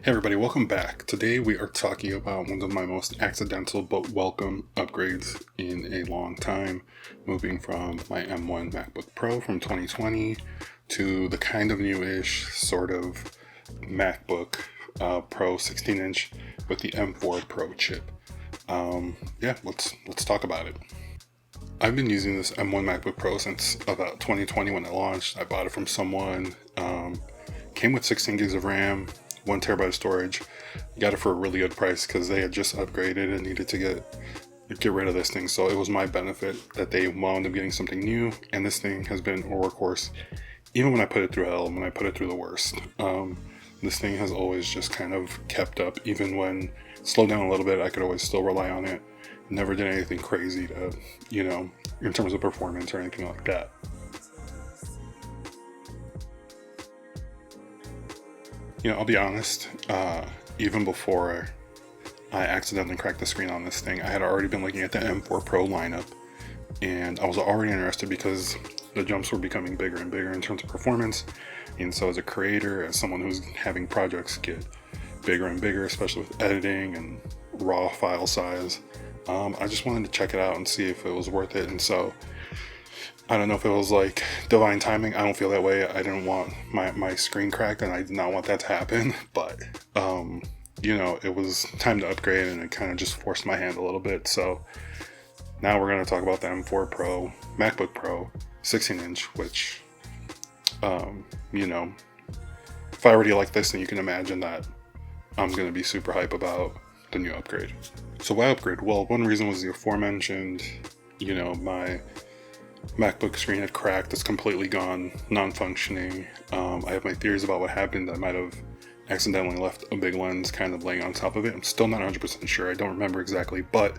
Hey everybody, welcome back. Today we are talking about one of my most accidental but welcome upgrades in a long time, moving from my M1 MacBook Pro from 2020 to the kind of newish sort of MacBook Pro 16-inch with the M4 Pro chip. Let's talk about it. I've been using this M1 MacBook Pro since about 2020 when it launched. I bought it from someone. Came with 16 gigs of RAM, 1 terabyte of storage. Got it for a really good price because they had just upgraded and needed to get rid of this thing. So it was my benefit that they wound up getting something new, and this thing has been a workhorse. Even when I put it through hell, when I put it through the worst, this thing has always just kind of kept up. Even when it slowed down a little bit, I could always still rely on it. Never did anything crazy to, in terms of performance or anything like that. I'll be honest, even before I accidentally cracked the screen on this thing, I had already been looking at the M4 Pro lineup, and I was already interested because the jumps were becoming bigger and bigger in terms of performance. And so as a creator, as someone who's having projects get bigger and bigger, especially with editing and raw file size, I just wanted to check it out and see if it was worth it. And so I don't know if it was like divine timing. I don't feel that way. I didn't want my screen cracked, and I did not want that to happen. But, it was time to upgrade, and it kind of just forced my hand a little bit. So now we're going to talk about the M4 Pro, MacBook Pro, 16-inch, which, if I already like this, then you can imagine that I'm going to be super hype about the new upgrade. So why upgrade? Well, one reason was the aforementioned, my MacBook screen had cracked. It's completely gone, non-functioning. I have my theories about what happened. I might have accidentally left a big lens kind of laying on top of it. I'm still not 100% sure. I don't remember exactly, but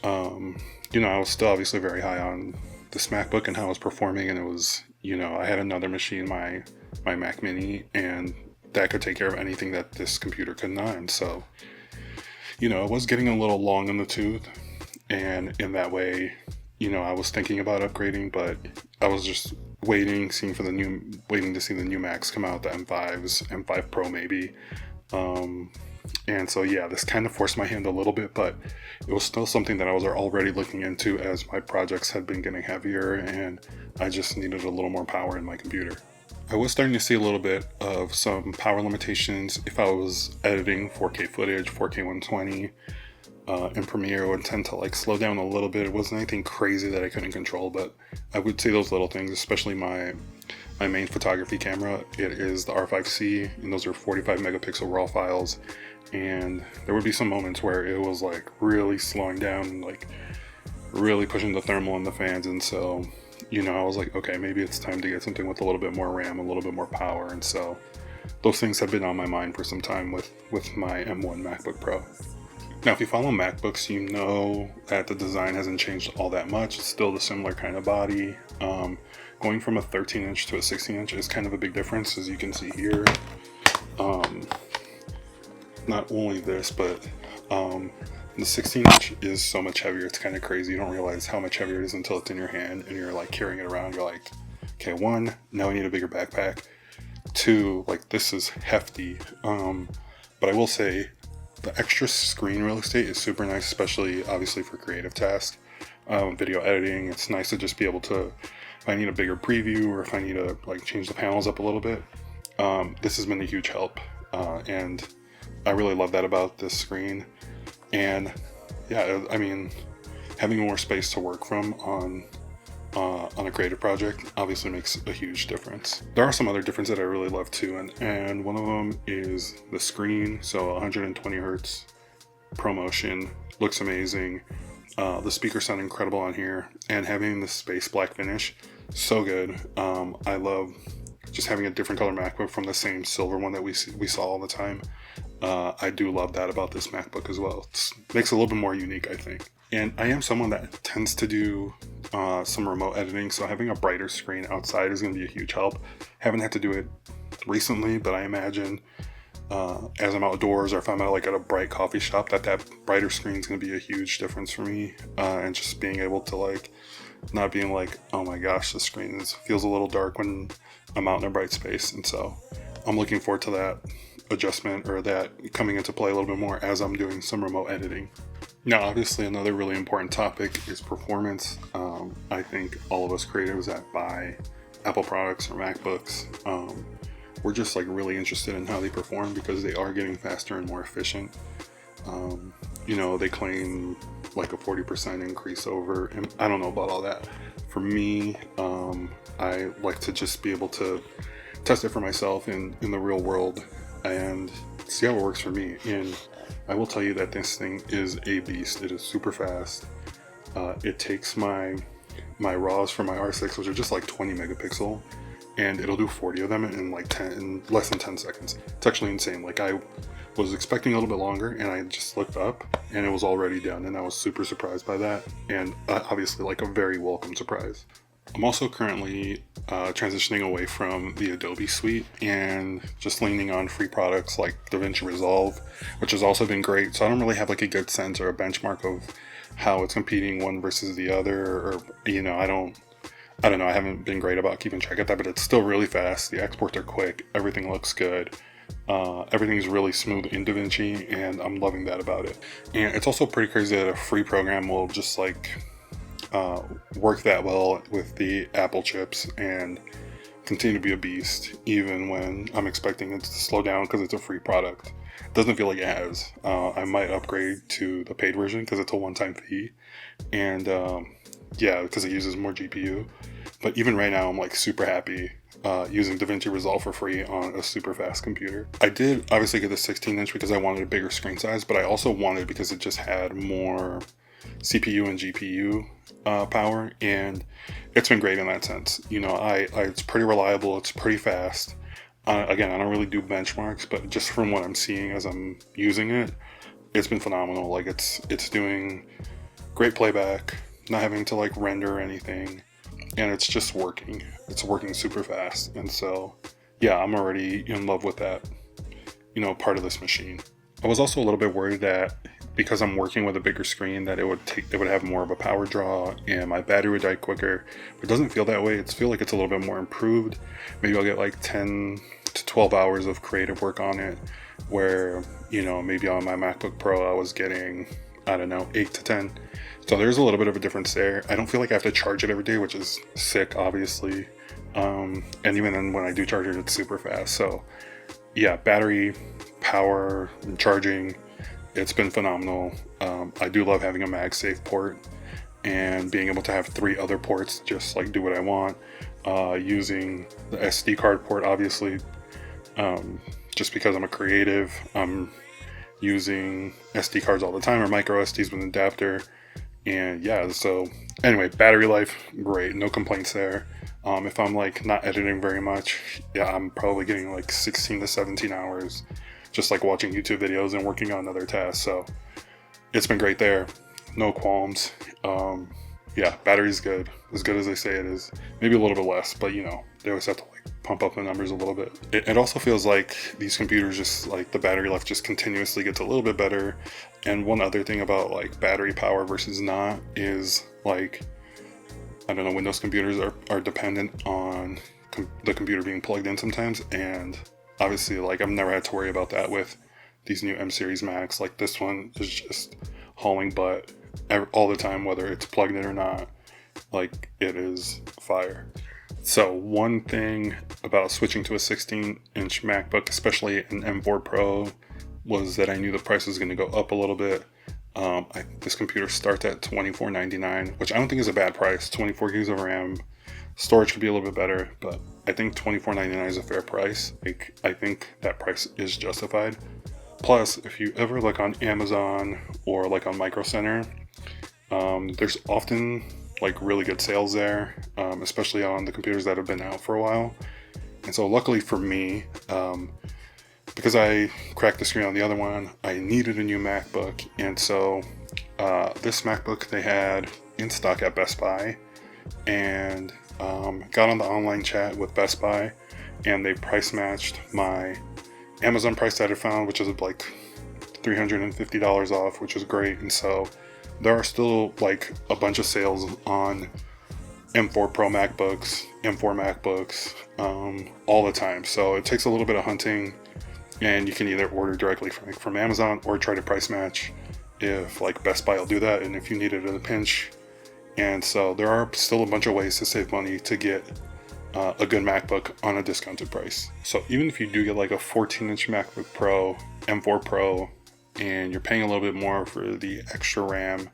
I was still obviously very high on this MacBook and how it was performing, and it was, I had another machine, my Mac Mini, and that could take care of anything that this computer could not. And so, it was getting a little long in the tooth, and in that way, I was thinking about upgrading, but I was just waiting to see the new Macs come out, the M5s, M5 Pro maybe. And so, this kind of forced my hand a little bit, but it was still something that I was already looking into as my projects had been getting heavier, and I just needed a little more power in my computer. I was starting to see a little bit of some power limitations if I was editing 4K footage, 4K 120. In Premiere would tend to slow down a little bit. It wasn't anything crazy that I couldn't control, but I would say those little things, especially my main photography camera. It is the R5C, and those are 45 megapixel raw files. And there would be some moments where it was really slowing down, really pushing the thermal and the fans. And so, I was like, okay, maybe it's time to get something with a little bit more RAM, a little bit more power. And so those things have been on my mind for some time with my M1 MacBook Pro. Now, if you follow MacBooks, you know that the design hasn't changed all that much. It's still the similar kind of body. Going from a 13-inch to a 16-inch is kind of a big difference, as you can see here. Not only this, but the 16-inch is so much heavier. It's kind of crazy. You don't realize how much heavier it is until it's in your hand and you're carrying it around. You're like, okay, 1, now I need a bigger backpack. 2, this is hefty. But I will say, the extra screen real estate is super nice, especially obviously for creative tasks, video editing. It's nice to just be able to, if I need a bigger preview or if I need to change the panels up a little bit, this has been a huge help, and I really love that about this screen. And having more space to work from on a creative project obviously makes a huge difference. There are some other differences that I really love too, and one of them is the screen. So 120 hertz ProMotion looks amazing. The speakers sound incredible on here, and having the space black finish, so good. I love just having a different color MacBook from the same silver one that we saw all the time. I do love that about this MacBook as well. It makes it a little bit more unique, I think. And I am someone that tends to do some remote editing, so having a brighter screen outside is going to be a huge help. Haven't had to do it recently, but I imagine as I'm outdoors or if I'm at a bright coffee shop, that brighter screen is going to be a huge difference for me. And just being able to not being oh my gosh, the screen feels a little dark when I'm out in a bright space. And so I'm looking forward to that. adjustment or that coming into play a little bit more as I'm doing some remote editing. Now, obviously, another really important topic is performance. I think all of us creatives that buy Apple products or MacBooks, we're just like really interested in how they perform because they are getting faster and more efficient. They claim like a 40% increase over, and I don't know about all that. For me, I like to just be able to test it for myself in the real world and see how it works for me. And I will tell you that this thing is a beast. It is super fast. It takes my RAWs for my R6, which are just like 20 megapixel, and it'll do 40 of them in less than 10 seconds. It's actually insane. Like, I was expecting a little bit longer, and I just looked up and it was already done, and I was super surprised by that, and obviously like a very welcome surprise. I'm also currently transitioning away from the Adobe suite and just leaning on free products like DaVinci Resolve, which has also been great. So I don't really have like a good sense or a benchmark of how it's competing one versus the other, or I don't know. I haven't been great about keeping track of that, but it's still really fast. The exports are quick. Everything looks good. Everything's really smooth in DaVinci, and I'm loving that about it. And it's also pretty crazy that a free program will just like work that well with the Apple chips and continue to be a beast even when I'm expecting it to slow down because it's a free product. It doesn't feel like it has. I might upgrade to the paid version because it's a one-time fee, and because it uses more GPU. But even right now, I'm like super happy using DaVinci Resolve for free on a super fast computer. I did obviously get the 16-inch because I wanted a bigger screen size, but I also wanted because it just had more CPU and GPU power, and it's been great in that sense. It's pretty reliable, it's pretty fast. Again, I don't really do benchmarks, but just from what I'm seeing as I'm using it, it's been phenomenal. Like, it's doing great playback, not having to like render or anything, and it's just working. It's working super fast, and so yeah, I'm already in love with that, part of this machine. I was also a little bit worried that because I'm working with a bigger screen that it would have more of a power draw and my battery would die quicker. But it doesn't feel that way. It feels like it's a little bit more improved. Maybe I'll get like 10 to 12 hours of creative work on it, where maybe on my MacBook Pro I was getting, I don't know, 8 to 10. So there's a little bit of a difference there. I don't feel like I have to charge it every day, which is sick, obviously. And even then when I do charge it, it's super fast. So yeah, battery, power, and charging, it's been phenomenal. I do love having a MagSafe port and being able to have 3 other ports, just like do what I want. Using the SD card port, obviously, just because I'm a creative, I'm using SD cards all the time, or micro SDs with an adapter. And yeah, so anyway, battery life, great, no complaints there. If I'm like not editing very much, yeah, I'm probably getting like 16 to 17 hours just like watching YouTube videos and working on other tasks. So it's been great there. No qualms. Battery's good. As good as they say it is. Maybe a little bit less, but they always have to like pump up the numbers a little bit. It also feels like these computers just like the battery life just continuously gets a little bit better. And one other thing about like battery power versus not is like, I don't know, Windows computers are dependent on the computer being plugged in sometimes, and obviously like I've never had to worry about that with these new M series Macs. Like, this one is just hauling butt all the time, whether it's plugged in or not. Like, it is fire. So one thing about switching to a 16-inch MacBook, especially an M4 Pro, was that I knew the price was going to go up a little bit. This computer starts at $24.99, which I don't think is a bad price. 24 gigs of RAM. Storage could be a little bit better, but I think $24.99 is a fair price. Like, I think that price is justified. Plus, if you ever look on Amazon or like on Micro Center, there's often like really good sales there, especially on the computers that have been out for a while. And so luckily for me, because I cracked the screen on the other one, I needed a new MacBook. And so this MacBook they had in stock at Best Buy, and got on the online chat with Best Buy, and they price matched my Amazon price that I found, which is like $350 off, which is great. And so there are still like a bunch of sales on M4 Pro MacBooks, M4 MacBooks, all the time. So it takes a little bit of hunting and you can either order directly from Amazon or try to price match if like Best Buy will do that, and if you need it in a pinch. And so there are still a bunch of ways to save money to get a good MacBook on a discounted price. So even if you do get like a 14-inch MacBook Pro, M4 Pro, and you're paying a little bit more for the extra RAM,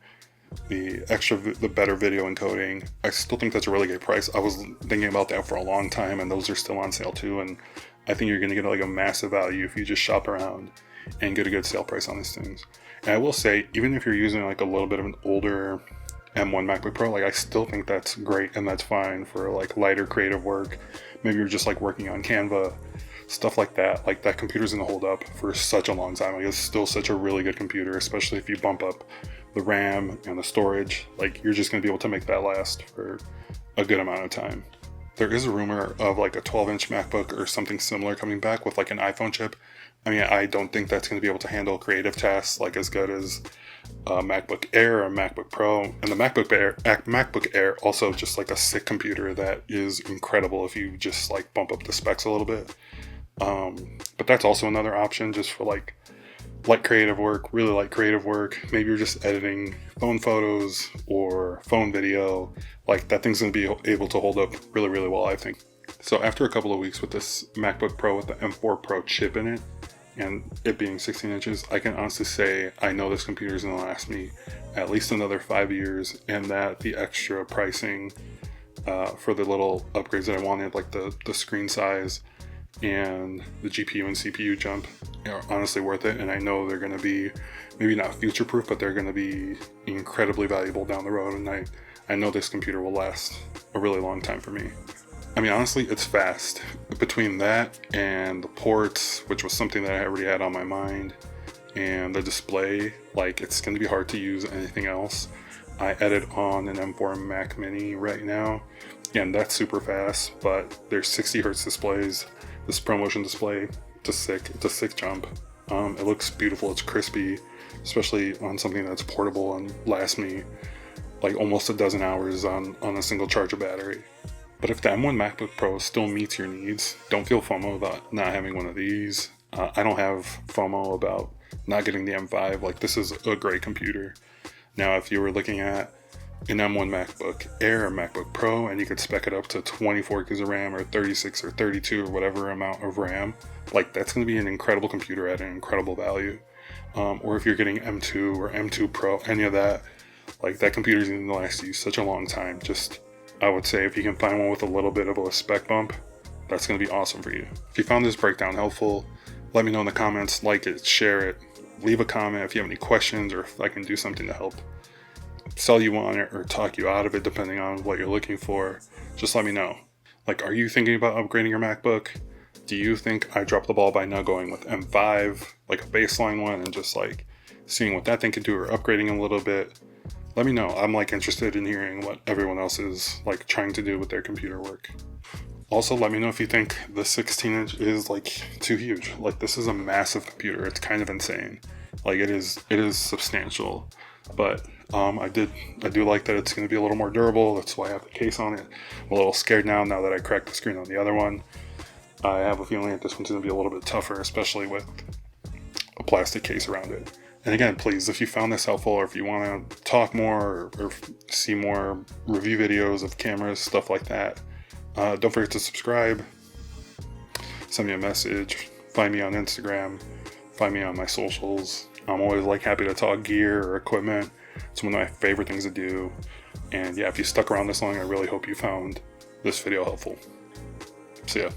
the better video encoding, I still think that's a really good price. I was thinking about that for a long time, and those are still on sale too. And I think you're going to get like a massive value if you just shop around and get a good sale price on these things. And I will say, even if you're using like a little bit of an older M1 MacBook Pro, like I still think that's great and that's fine for like lighter creative work. Maybe you're just like working on Canva, stuff like that. Like that computer's gonna hold up for such a long time. Like it's still such a really good computer, especially if you bump up the RAM and the storage. Like you're just gonna be able to make that last for a good amount of time. There is a rumor of like a 12-inch MacBook or something similar coming back with like an iPhone chip. I mean, I don't think that's going to be able to handle creative tasks like as good as a MacBook Air or a MacBook Pro. And the MacBook Air also just like a sick computer that is incredible if you just like bump up the specs a little bit. But that's also another option just for like light creative work, really light creative work. Maybe you're just editing phone photos or phone video. Like that thing's going to be able to hold up really, really well, I think. So after a couple of weeks with this MacBook Pro with the M4 Pro chip in it, and it being 16 inches, I can honestly say I know this computer is going to last me at least another 5 years, and that the extra pricing for the little upgrades that I wanted, like the screen size and the GPU and CPU jump, are honestly worth it. And I know they're going to be maybe not future proof, but they're going to be incredibly valuable down the road, and I know this computer will last a really long time for me. I mean, honestly, it's fast. Between that and the ports, which was something that I already had on my mind, and the display, like it's going to be hard to use anything else. I edit on an M4 Mac Mini right now, and that's super fast, but there's 60 hertz displays. This ProMotion display, it's a sick jump. It looks beautiful, it's crispy, especially on something that's portable and lasts me like almost a dozen hours on a single charge of battery. But if the M1 MacBook Pro still meets your needs, don't feel FOMO about not having one of these. I don't have FOMO about not getting the M5. Like this is a great computer. Now, if you were looking at an M1 MacBook Air or MacBook Pro and you could spec it up to 24 gigs of RAM or 36 or 32 or whatever amount of RAM, like that's going to be an incredible computer at an incredible value. Or if you're getting M2 or M2 Pro, any of that, like that computer is going to last you such a long time. Just, I would say if you can find one with a little bit of a spec bump, that's going to be awesome for you. If you found this breakdown helpful, let me know in the comments, like it, share it, leave a comment if you have any questions or if I can do something to help sell you on it or talk you out of it depending on what you're looking for. Just let me know. Like, are you thinking about upgrading your MacBook? Do you think I dropped the ball by not going with M5, like a baseline one, and just like seeing what that thing can do or upgrading a little bit? Let me know. I'm like interested in hearing what everyone else is like trying to do with their computer work. Also, let me know if you think the 16-inch is like too huge. Like this is a massive computer. It's kind of insane. Like it is substantial. But I do like that it's going to be a little more durable. That's why I have the case on it. I'm a little scared now that I cracked the screen on the other one. I have a feeling that this one's going to be a little bit tougher, especially with a plastic case around it. And again, please, if you found this helpful or if you want to talk more or see more review videos of cameras, stuff like that, don't forget to subscribe, send me a message, find me on Instagram, find me on my socials. I'm always like happy to talk gear or equipment. It's one of my favorite things to do. And yeah, if you stuck around this long, I really hope you found this video helpful. See ya.